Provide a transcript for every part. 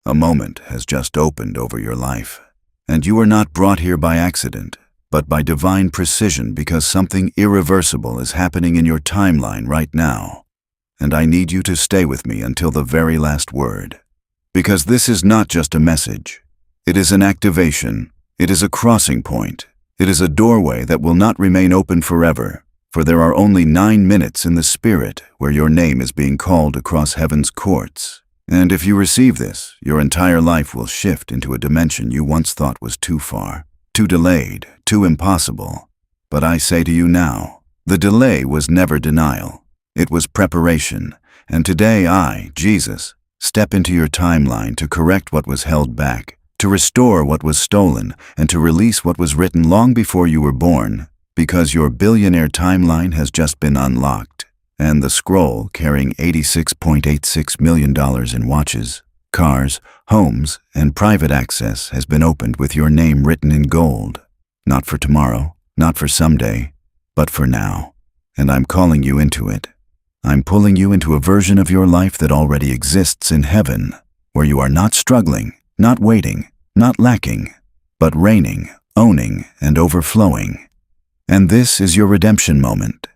A moment has just opened over your life, and you are not brought here by accident, but by divine precision because something irreversible is happening in your timeline right now. And I need you to stay with me until the very last word. Because this is not just a message. It is an activation. It is a crossing point. It is a doorway that will not remain open forever, for there are only 9 minutes in the Spirit where your name is being called across heaven's courts. And if you receive this, your entire life will shift into a dimension you once thought was too far, too delayed, too impossible. But I say to you now, the delay was never denial. It was preparation. And today I, Jesus, step into your timeline to correct what was held back, to restore what was stolen, and to release what was written long before you were born, because your billionaire timeline has just been unlocked. And the scroll carrying $86.86 million in watches, cars, homes, and private access has been opened with your name written in gold. Not for tomorrow, not for someday, but for now. And I'm calling you into it. I'm pulling you into a version of your life that already exists in heaven, where you are not struggling, not waiting, not lacking, but reigning, owning, and overflowing. And this is your redemption moment.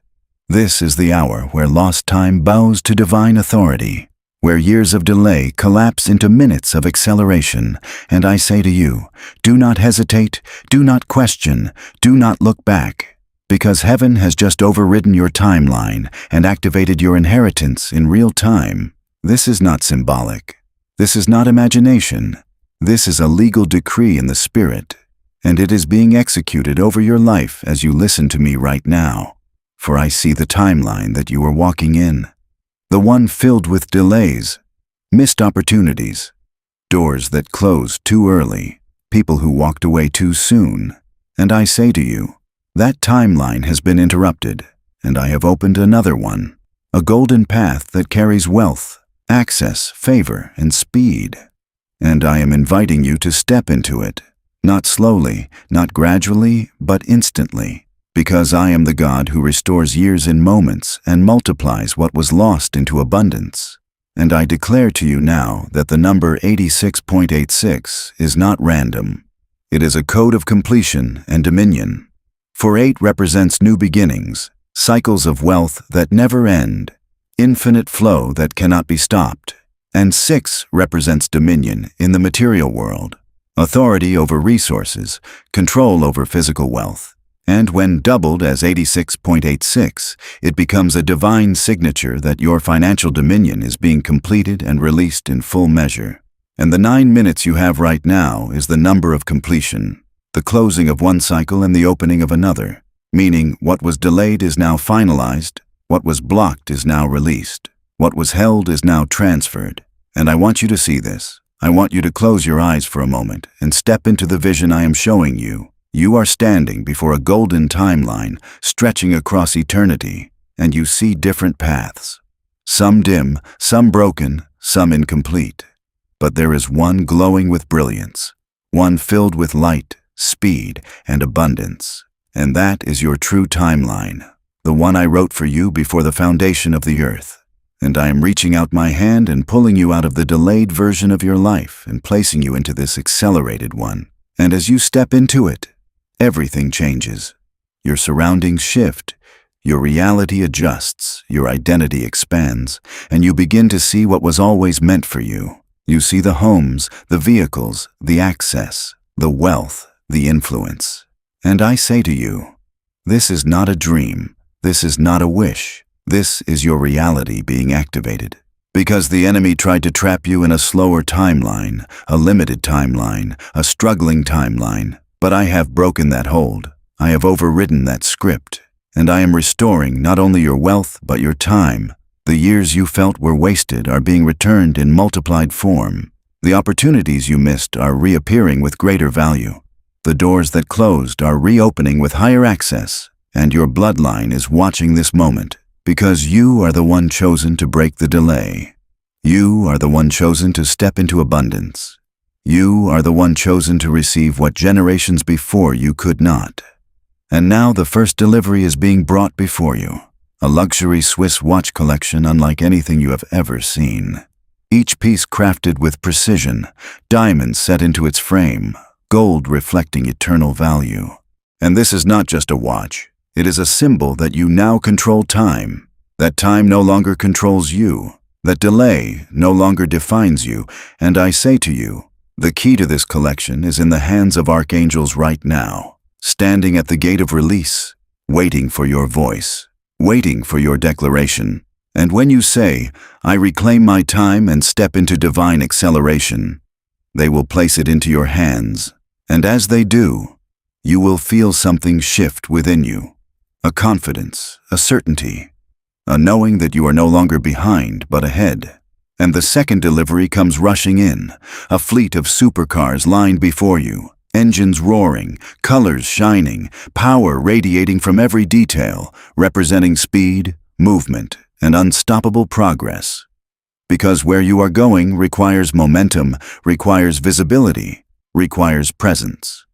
This is the hour where lost time bows to divine authority, where years of delay collapse into minutes of acceleration. And I say to you, do not hesitate, do not question, do not look back, because heaven has just overridden your timeline and activated your inheritance in real time. This is not symbolic. This is not imagination. This is a legal decree in the Spirit, and it is being executed over your life as you listen to me right now. For I see the timeline that you are walking in, the one filled with delays, missed opportunities, doors that closed too early, people who walked away too soon. And I say to you, that timeline has been interrupted, and I have opened another one, a golden path that carries wealth, access, favor, and speed. And I am inviting you to step into it, not slowly, not gradually, but instantly. Because I am the God who restores years in moments and multiplies what was lost into abundance. And I declare to you now that the number 86.86 is not random. It is a code of completion and dominion. For 8 represents new beginnings, cycles of wealth that never end, infinite flow that cannot be stopped. And 6 represents dominion in the material world, authority over resources, control over physical wealth. And when doubled as 86.86, it becomes a divine signature that your financial dominion is being completed and released in full measure. And the 9 minutes you have right now is the number of completion, the closing of one cycle and the opening of another, meaning what was delayed is now finalized, what was blocked is now released, what was held is now transferred. And I want you to see this. I want you to close your eyes for a moment and step into the vision I am showing you. You are standing before a golden timeline stretching across eternity, and you see different paths. Some dim, some broken, some incomplete. But there is one glowing with brilliance, one filled with light, speed, and abundance. And that is your true timeline, the one I wrote for you before the foundation of the earth. And I am reaching out my hand and pulling you out of the delayed version of your life and placing you into this accelerated one. And as you step into it, everything changes. Your surroundings shift, your reality adjusts, your identity expands, and you begin to see what was always meant for you. You see the homes, the vehicles, the access, the wealth, the influence. And I say to you, this is not a dream, this is not a wish, this is your reality being activated. Because the enemy tried to trap you in a slower timeline, a limited timeline, a struggling timeline. But I have broken that hold. I have overridden that script. And I am restoring not only your wealth, but your time. The years you felt were wasted are being returned in multiplied form. The opportunities you missed are reappearing with greater value. The doors that closed are reopening with higher access. And your bloodline is watching this moment, because you are the one chosen to break the delay. You are the one chosen to step into abundance. You are the one chosen to receive what generations before you could not. And now the first delivery is being brought before you, a luxury Swiss watch collection unlike anything you have ever seen. each piece crafted with precision, diamonds set into its frame, gold reflecting eternal value. And this is not just a watch. It is a symbol that you now control time, that time no longer controls you, that delay no longer defines you, and I say to you, the key to this collection is in the hands of archangels right now, standing at the gate of release, waiting for your voice, waiting for your declaration. And when you say, I reclaim my time and step into divine acceleration, they will place it into your hands, and as they do, you will feel something shift within you, a confidence, a certainty, a knowing that you are no longer behind but ahead. And the second delivery comes rushing in, a fleet of supercars lined before you, engines roaring, colors shining, power radiating from every detail, representing speed, movement, and unstoppable progress. Because where you are going requires momentum, requires visibility, requires presence.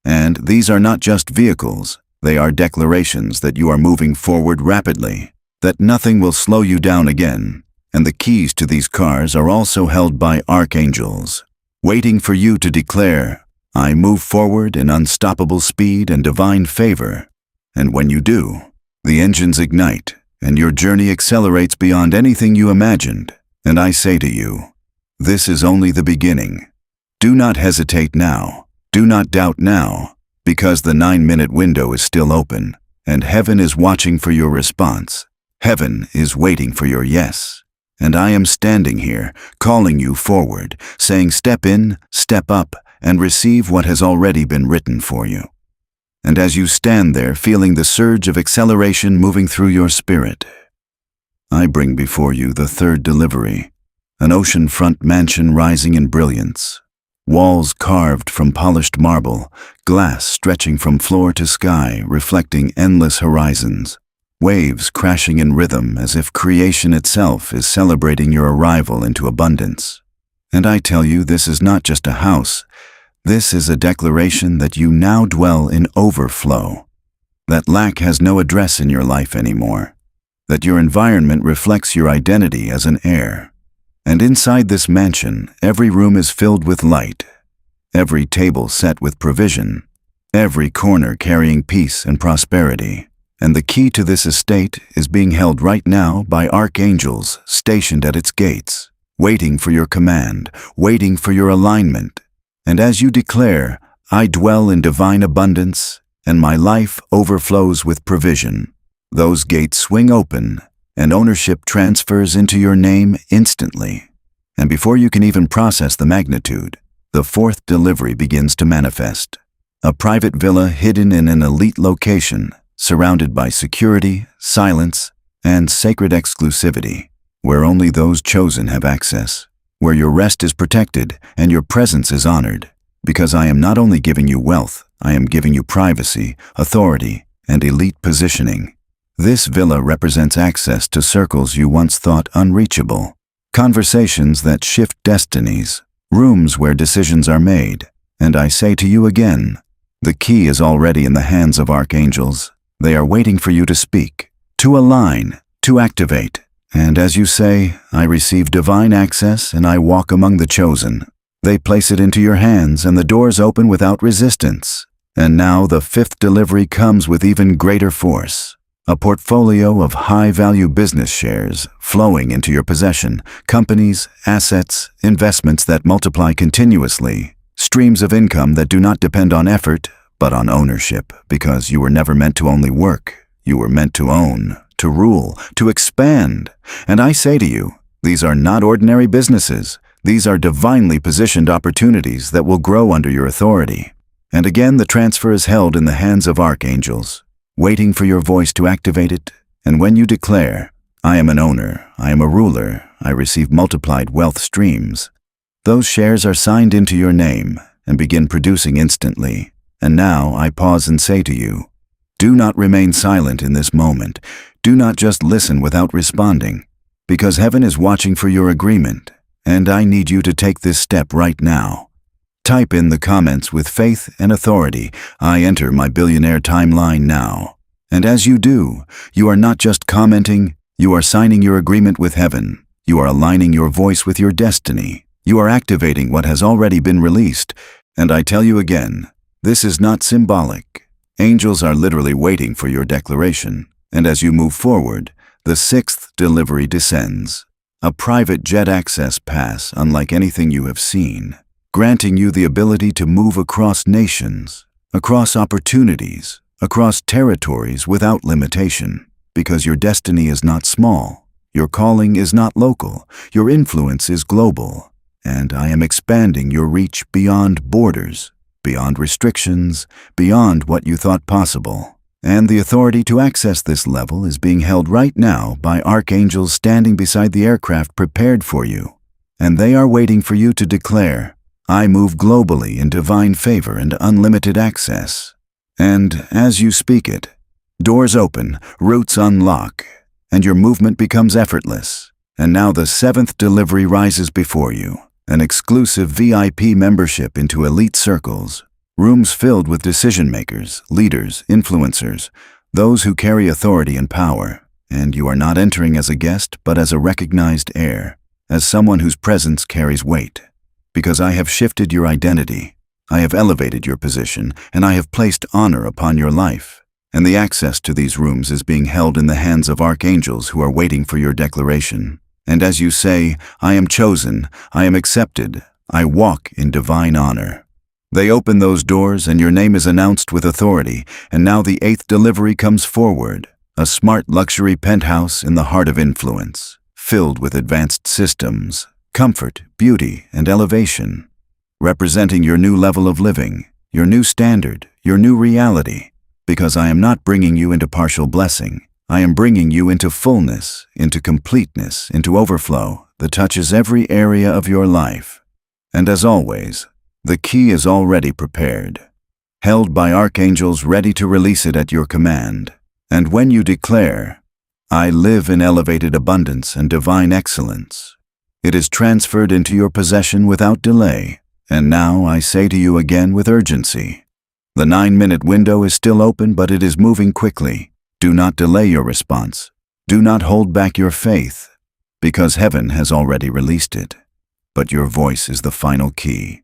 And these are not just vehicles, they are declarations that you are moving forward rapidly, that nothing will slow you down again. And the keys to these cars are also held by archangels, waiting for you to declare, I move forward in unstoppable speed and divine favor. And when you do, the engines ignite, and your journey accelerates beyond anything you imagined. And I say to you, this is only the beginning. Do not hesitate now. Do not doubt now, because the 9-minute window is still open, and heaven is watching for your response. Heaven is waiting for your yes. And I am standing here, calling you forward, saying step in, step up, and receive what has already been written for you. And as you stand there feeling the surge of acceleration moving through your spirit, I bring before you the third delivery, an oceanfront mansion rising in brilliance, walls carved from polished marble, glass stretching from floor to sky, reflecting endless horizons. Waves crashing in rhythm as if creation itself is celebrating your arrival into abundance. And I tell you, this is not just a house. This is a declaration that you now dwell in overflow, that lack has no address in your life anymore, that your environment reflects your identity as an heir. And inside this mansion, every room is filled with light, every table set with provision, every corner carrying peace and prosperity. And the key to this estate is being held right now by archangels stationed at its gates, waiting for your command, waiting for your alignment. And as you declare, I dwell in divine abundance, and my life overflows with provision, those gates swing open, and ownership transfers into your name instantly. And before you can even process the magnitude, the fourth delivery begins to manifest. A private villa hidden in an elite location, surrounded by security, silence, and sacred exclusivity, where only those chosen have access, where your rest is protected and your presence is honored, because I am not only giving you wealth, I am giving you privacy, authority, and elite positioning. This villa represents access to circles you once thought unreachable, conversations that shift destinies, rooms where decisions are made. And I say to you again, the key is already in the hands of archangels. They are waiting for you to speak, to align, to activate. And as you say, I receive divine access and I walk among the chosen. They place it into your hands and the doors open without resistance. And now the fifth delivery comes with even greater force. A portfolio of high-value business shares flowing into your possession, companies, assets, investments that multiply continuously, streams of income that do not depend on effort, but on ownership, because you were never meant to only work. You were meant to own, to rule, to expand. And I say to you, these are not ordinary businesses. These are divinely positioned opportunities that will grow under your authority. And again, the transfer is held in the hands of archangels, waiting for your voice to activate it. And when you declare, I am an owner, I am a ruler, I receive multiplied wealth streams, those shares are signed into your name and begin producing instantly. And now I pause and say to you, do not remain silent in this moment. Do not just listen without responding, because heaven is watching for your agreement, and I need you to take this step right now. Type in the comments with faith and authority, I enter my billionaire timeline now. And as you do, you are not just commenting, you are signing your agreement with heaven. You are aligning your voice with your destiny. You are activating what has already been released. And I tell you again, this is not symbolic. Angels are literally waiting for your declaration. And as you move forward, the sixth delivery descends. A private jet access pass unlike anything you have seen, granting you the ability to move across nations, across opportunities, across territories without limitation. Because your destiny is not small, your calling is not local, your influence is global. And I am expanding your reach beyond borders, beyond restrictions, beyond what you thought possible. And the authority to access this level is being held right now by archangels standing beside the aircraft prepared for you. And they are waiting for you to declare, I move globally in divine favor and unlimited access. And as you speak it, doors open, roots unlock, and your movement becomes effortless. And now the seventh delivery rises before you, an exclusive VIP membership into elite circles. Rooms filled with decision-makers, leaders, influencers, those who carry authority and power. And you are not entering as a guest, but as a recognized heir, as someone whose presence carries weight. Because I have shifted your identity, I have elevated your position, and I have placed honor upon your life. And the access to these rooms is being held in the hands of archangels who are waiting for your declaration. And as you say, I am chosen, I am accepted, I walk in divine honor. They open those doors and your name is announced with authority, and now the eighth delivery comes forward, a smart luxury penthouse in the heart of influence, filled with advanced systems, comfort, beauty, and elevation, representing your new level of living, your new standard, your new reality. Because I am not bringing you into partial blessing, I am bringing you into fullness, into completeness, into overflow that touches every area of your life. And as always, the key is already prepared, held by archangels ready to release it at your command. And when you declare, I live in elevated abundance and divine excellence, it is transferred into your possession without delay. And now I say to you again with urgency, the 9-minute window is still open, but it is moving quickly. Do not delay your response. Do not hold back your faith, because heaven has already released it. But your voice is the final key.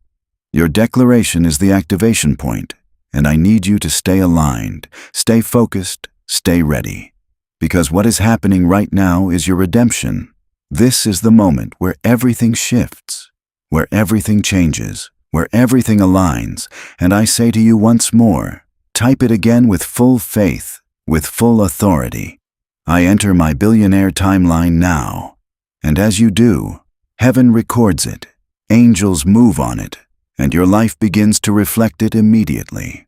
Your declaration is the activation point, and I need you to stay aligned, stay focused, stay ready. Because what is happening right now is your redemption. This is the moment where everything shifts, where everything changes, where everything aligns. And I say to you once more, type it again with full faith, with full authority. I enter my billionaire timeline now. And as you do, heaven records it, angels move on it, and your life begins to reflect it immediately.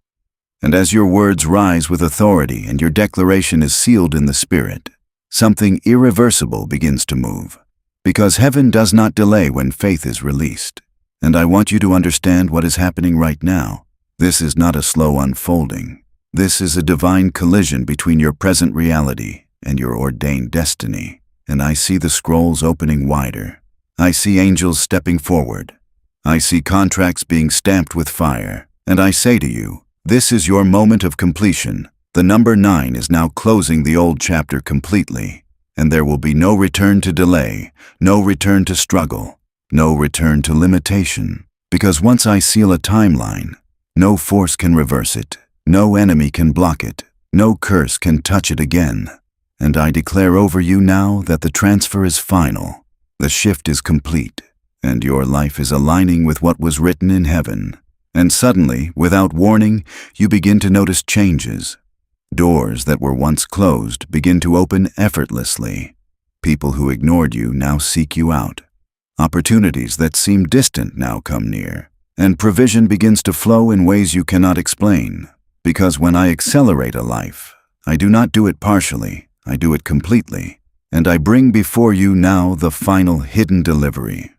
And as your words rise with authority and your declaration is sealed in the Spirit, something irreversible begins to move. Because heaven does not delay when faith is released. And I want you to understand what is happening right now. This is not a slow unfolding. This is a divine collision between your present reality and your ordained destiny. And I see the scrolls opening wider. I see angels stepping forward. I see contracts being stamped with fire, and I say to you, this is your moment of completion. The number 9 is now closing the old chapter completely, and there will be no return to delay, no return to struggle, no return to limitation. Because once I seal a timeline, no force can reverse it, no enemy can block it, no curse can touch it again. And I declare over you now that the transfer is final, the shift is complete, and your life is aligning with what was written in heaven. And suddenly, without warning, you begin to notice changes. Doors that were once closed begin to open effortlessly. People who ignored you now seek you out. Opportunities that seemed distant now come near. And provision begins to flow in ways you cannot explain. Because when I accelerate a life, I do not do it partially, I do it completely. And I bring before you now the final hidden delivery.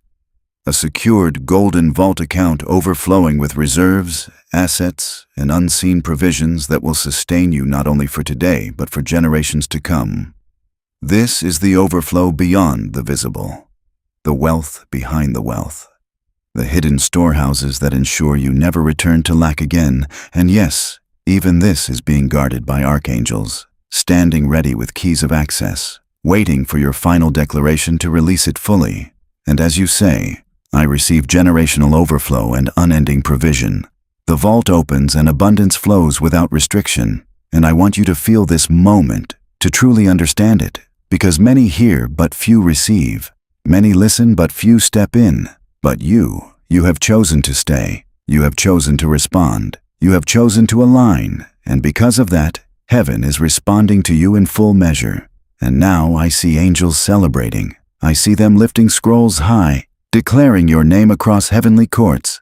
A secured golden vault account overflowing with reserves, assets, and unseen provisions that will sustain you not only for today, but for generations to come. This is the overflow beyond the visible, the wealth behind the wealth, the hidden storehouses that ensure you never return to lack again. And yes, even this is being guarded by archangels, standing ready with keys of access, waiting for your final declaration to release it fully. And as you say, I receive generational overflow and unending provision. The vault opens and abundance flows without restriction. And I want you to feel this moment, to truly understand it, because many hear but few receive. Many listen but few step in. But you have chosen to stay. You have chosen to respond. You have chosen to align. And because of that, heaven is responding to you in full measure. And now I see angels celebrating. I see them lifting scrolls high, declaring your name across heavenly courts.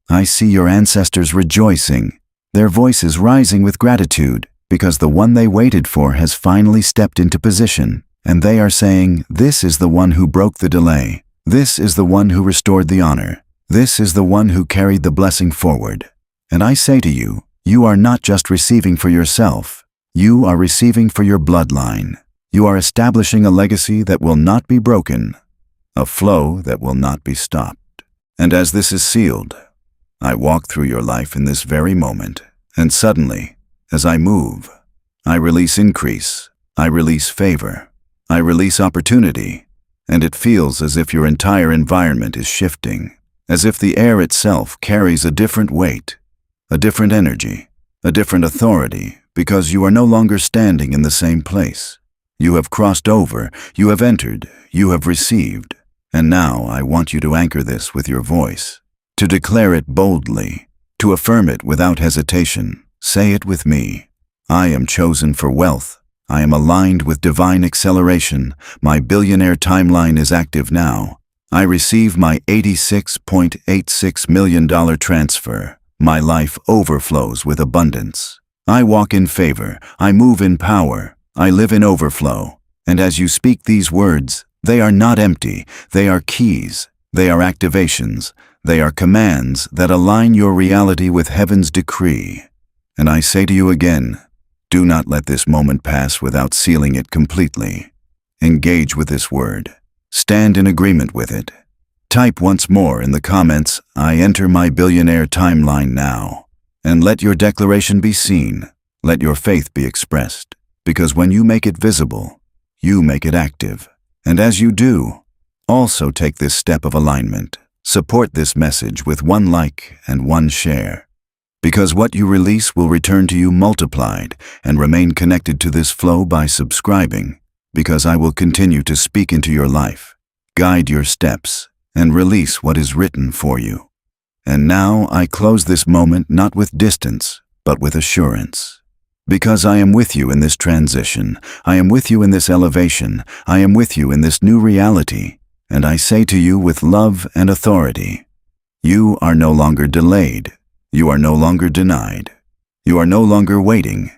I see your ancestors rejoicing, their voices rising with gratitude, because the one they waited for has finally stepped into position. And they are saying, "This is the one who broke the delay. This is the one who restored the honor. This is the one who carried the blessing forward." And I say to you, you are not just receiving for yourself. You are receiving for your bloodline. You are establishing a legacy that will not be broken, a flow that will not be stopped. And as this is sealed, I walk through your life in this very moment. And suddenly, as I move, I release increase. I release favor. I release opportunity, and it feels as if your entire environment is shifting, as if the air itself carries a different weight, a different energy, a different authority, because you are no longer standing in the same place. You have crossed over, you have entered, you have received, and now I want you to anchor this with your voice, to declare it boldly, to affirm it without hesitation. Say it with me. I am chosen for wealth. I am aligned with divine acceleration. My billionaire timeline is active now. I receive my $86.86 million transfer. My life overflows with abundance. I walk in favor. I move in power. I live in overflow. And as you speak these words, they are not empty. They are keys. They are activations. They are commands that align your reality with heaven's decree. And I say to you again, do not let this moment pass without sealing it completely. Engage with this word. Stand in agreement with it. Type once more in the comments, "I enter my billionaire timeline now." And let your declaration be seen. Let your faith be expressed. Because when you make it visible, you make it active. And as you do, also take this step of alignment. Support this message with one like and one share. Because what you release will return to you multiplied, and remain connected to this flow by subscribing, because I will continue to speak into your life, guide your steps, and release what is written for you. And now I close this moment not with distance, but with assurance. Because I am with you in this transition, I am with you in this elevation, I am with you in this new reality, and I say to you with love and authority, you are no longer delayed. You are no longer denied. You are no longer waiting.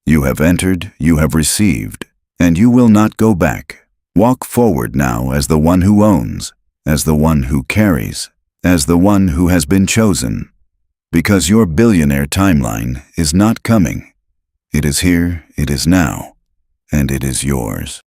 You have entered, you have received, and you will not go back. Walk forward now as the one who owns, as the one who carries, as the one who has been chosen. Because your billionaire timeline is not coming. It is here, it is now, and it is yours.